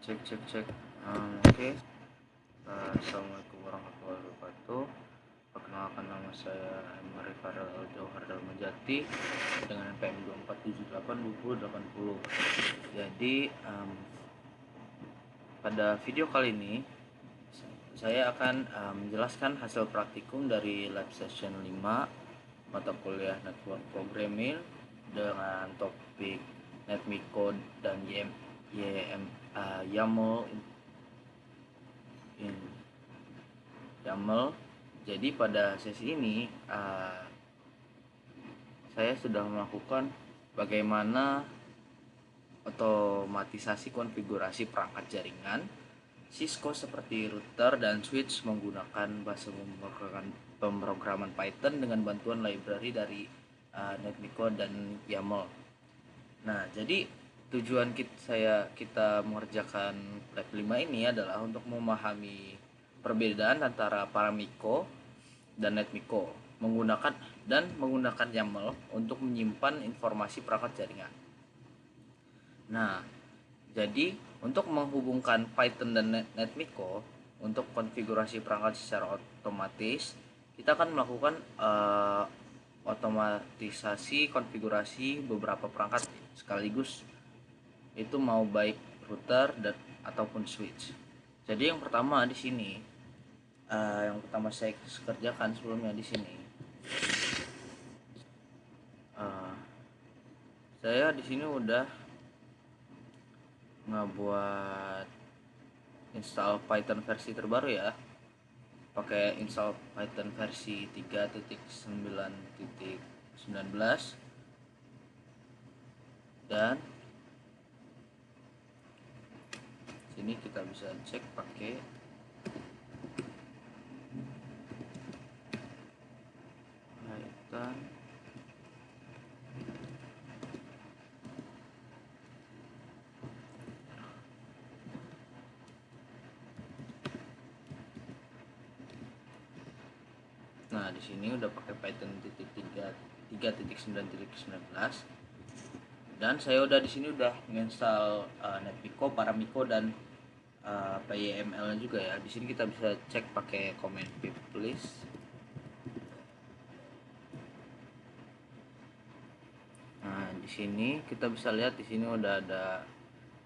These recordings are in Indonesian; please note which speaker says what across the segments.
Speaker 1: Cek cek cek. Oke. Assalamualaikum warahmatullahi wabarakatuh. Perkenalkan, nama saya Mari Farel Jauhar Dalmajati dengan NPM 24782080. Jadi pada video kali ini saya akan menjelaskan hasil praktikum dari lab session 5 mata kuliah Network Programming dengan topik NetMiko dan YAML. Jadi pada sesi ini saya sudah melakukan bagaimana otomatisasi konfigurasi perangkat jaringan Cisco seperti router dan switch menggunakan bahasa pemrograman Python dengan bantuan library dari NetMiko dan YAML. Nah, jadi tujuan kita mengerjakan lab 5 ini adalah untuk memahami perbedaan antara Paramiko dan NetMiko menggunakan YAML untuk menyimpan informasi perangkat jaringan. Nah, jadi untuk menghubungkan Python dan NetMiko untuk konfigurasi perangkat secara otomatis, kita akan melakukan otomatisasi konfigurasi beberapa perangkat sekaligus, itu mau baik router ataupun switch. Jadi yang pertama di sini, yang pertama saya kerjakan sebelumnya di sini, saya di sini udah ngebuat install Python versi terbaru ya, pakai install Python versi 3.9.19 dan sini kita bisa cek pakai Python. Nah, di sini udah pakai Python 3.9.19 dan saya udah di sini udah menginstal NetMiko, Paramiko dan PYML juga ya. Di sini kita bisa cek pakai command pip list. Nah, di sini kita bisa lihat di sini udah ada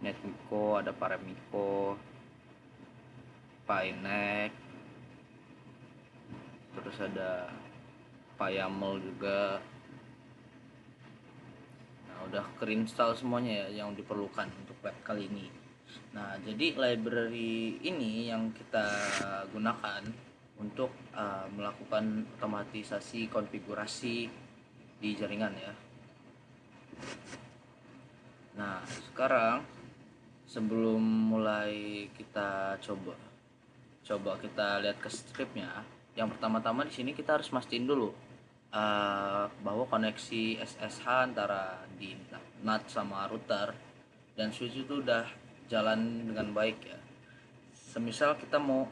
Speaker 1: NetMiko, ada Paramiko, PyNet, terus ada PyYAML juga. Nah, udah keinstall semuanya ya yang diperlukan untuk lab kali ini. Nah, jadi library ini yang kita gunakan untuk melakukan otomatisasi konfigurasi di jaringan ya. Nah, sekarang sebelum mulai kita coba kita lihat ke stripnya, yang pertama-tama di sini kita harus mastiin dulu bahwa koneksi SSH antara di NAT sama router dan switch itu udah jalan dengan baik ya. Semisal kita mau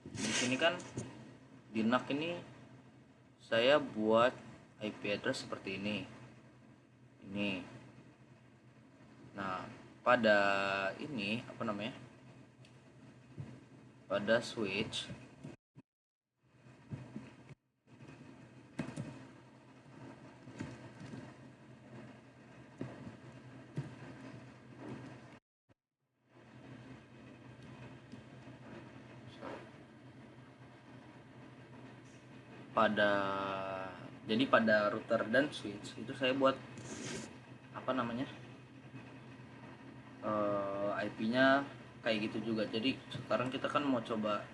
Speaker 1: di sini kan di NAC ini saya buat IP address seperti ini. Nah, pada ini pada switch pada router dan switch itu saya buat IP-nya kayak gitu juga. Jadi sekarang kita kan mau coba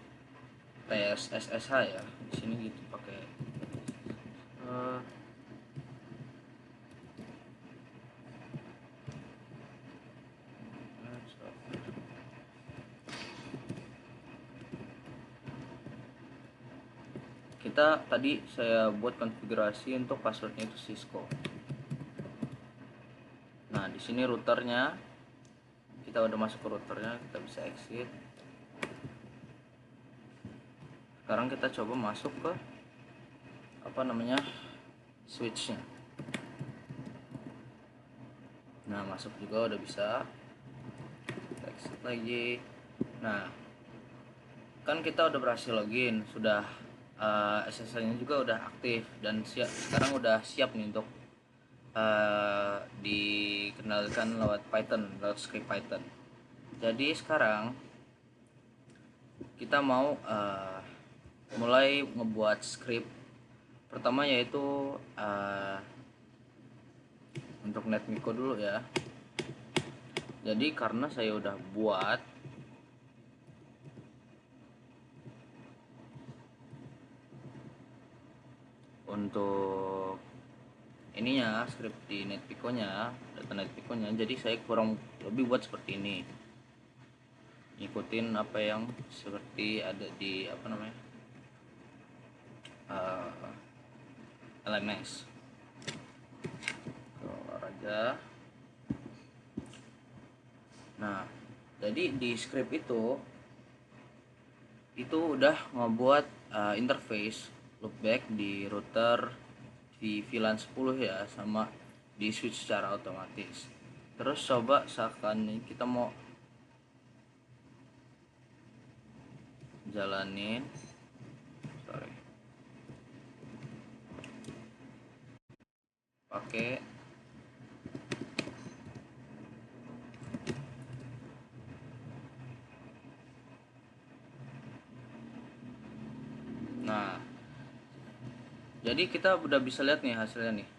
Speaker 1: tes SSH ya. Di sini gitu pakai kita tadi saya buat konfigurasi untuk passwordnya itu Cisco. Nah, di sini routernya kita udah masuk ke routernya, kita bisa exit. Sekarang kita coba masuk ke switchnya. Nah, masuk juga udah bisa. Kita exit lagi. Nah, kan kita udah berhasil login, sudah SSL-nya juga udah aktif dan sekarang udah siap nih untuk dikendalikan lewat Python, lewat script Python. Jadi sekarang kita mau mulai ngebuat script pertama, yaitu untuk NetMiko dulu ya. Jadi karena saya udah buat untuk ininya, script di NetMiko-nya, data NetMiko-nya, jadi saya kurang lebih buat seperti ini, ngikutin apa yang seperti ada di apa namanya LMS. Keluar aja. Nah, jadi di script itu udah ngebuat interface loopback di router di VLAN 10 ya, sama di switch secara otomatis. Terus coba seakan kita mau jalanin, pakai nah, jadi kita udah bisa lihat nih hasilnya nih,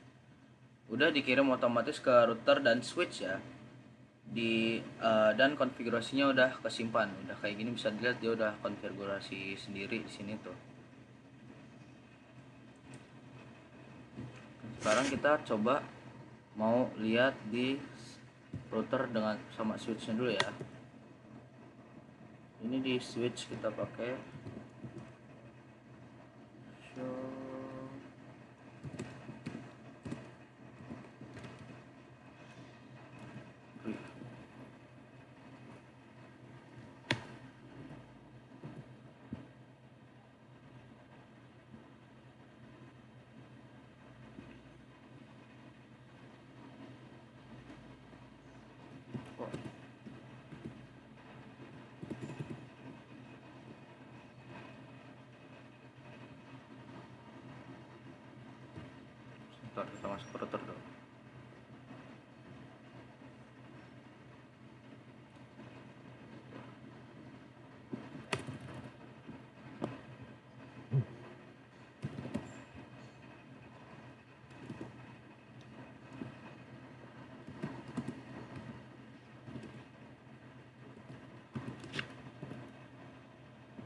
Speaker 1: udah dikirim otomatis ke router dan switch ya, dan konfigurasinya udah kesimpan, udah kayak gini, bisa dilihat dia udah konfigurasi sendiri di sini tuh. Sekarang kita coba mau lihat di router dengan sama switchnya dulu ya. Ini di switch kita pakai show. Ntar kita masuk ke router dulu.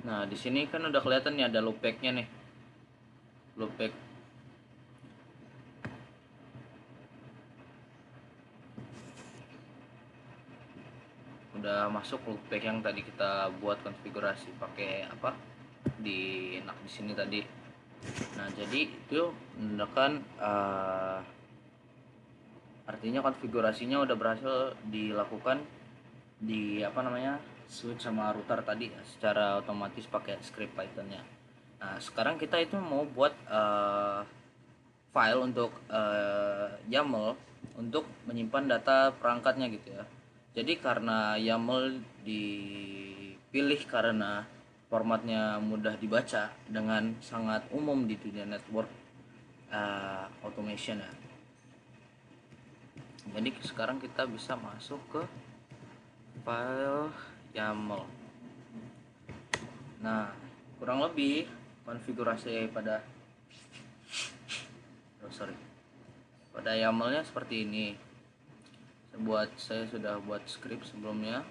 Speaker 1: Nah, di sini kan udah kelihatan nih ada loopback-nya nih. Loopback. Udah masuk loopback yang tadi kita buat konfigurasi pakai apa? Di sini tadi. Nah, jadi itu menandakan artinya konfigurasinya udah berhasil dilakukan di apa namanya switch sama router tadi ya, secara otomatis pakai script Python-nya. Nah, sekarang kita itu mau buat file untuk YAML untuk menyimpan data perangkatnya gitu ya. Jadi karena YAML dipilih karena formatnya mudah dibaca dengan sangat umum di dunia network automation ya. Jadi sekarang kita bisa masuk ke file YAML. Nah, kurang lebih konfigurasi pada YAML-nya seperti ini. Saya sudah buat script sebelumnya.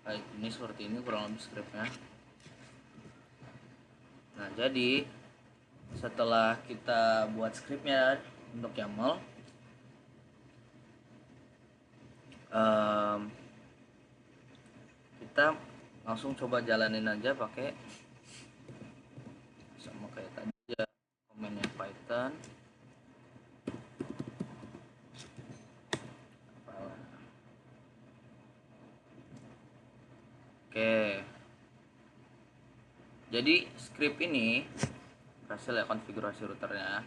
Speaker 1: Baik, ini seperti ini kurang lebih scriptnya. Nah, jadi setelah kita buat scriptnya untuk YAML, kita langsung coba jalanin aja pakai sama kayak tadi ya, komennya Python. Oke, jadi script ini berhasil ya konfigurasi routernya.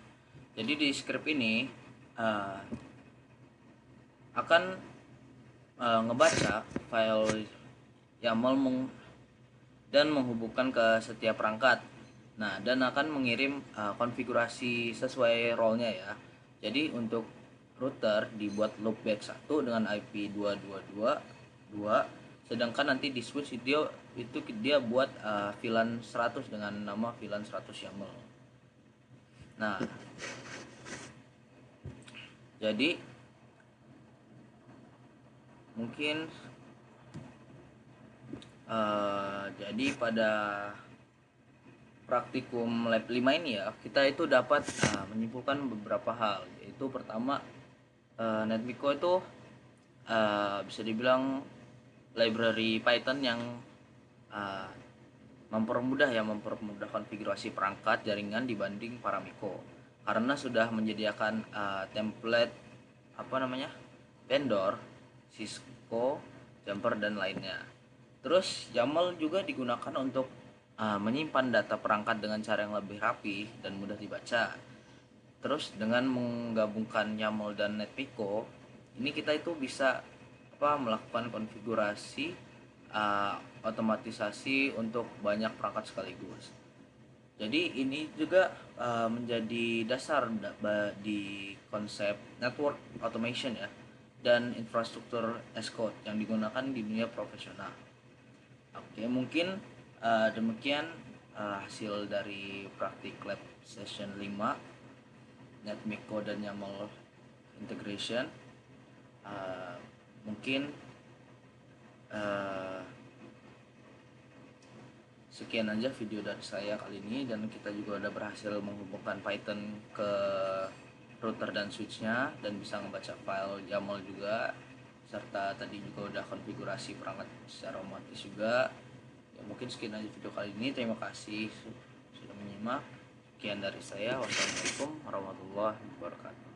Speaker 1: Jadi di script ini akan ngebaca file YAML dan menghubungkan ke setiap perangkat. Nah, dan akan mengirim konfigurasi sesuai role-nya ya. Jadi untuk router dibuat loopback 1 dengan IP 2222, sedangkan nanti di switch itu dia buat VLAN 100 dengan nama VLAN 100 YAML. Nah, jadi mungkin jadi pada praktikum lab 5 ini ya, kita itu dapat menyimpulkan beberapa hal, yaitu pertama, NetMiko itu bisa dibilang library Python yang uh, mempermudah konfigurasi perangkat jaringan dibanding Paramiko, karena sudah menyediakan template vendor Cisco, Jumper dan lainnya. Terus YAML juga digunakan untuk menyimpan data perangkat dengan cara yang lebih rapi dan mudah dibaca. Terus dengan menggabungkan YAML dan NetMiko, ini kita itu bisa melakukan konfigurasi otomatisasi untuk banyak perangkat sekaligus. Jadi ini juga menjadi dasar di konsep network automation ya, dan infrastruktur as code yang digunakan di dunia profesional. Oke, mungkin demikian hasil dari praktik lab session 5 NetMiko dan YAML integration. Mungkin sekian aja video dari saya kali ini, dan kita juga udah berhasil menghubungkan Python ke router dan switchnya dan bisa membaca file YAML juga, serta tadi juga udah konfigurasi perangkat secara otomatis juga. Ya, mungkin sekian aja video kali ini. Terima kasih sudah menyimak. Sekian dari saya. Wassalamualaikum warahmatullahi wabarakatuh.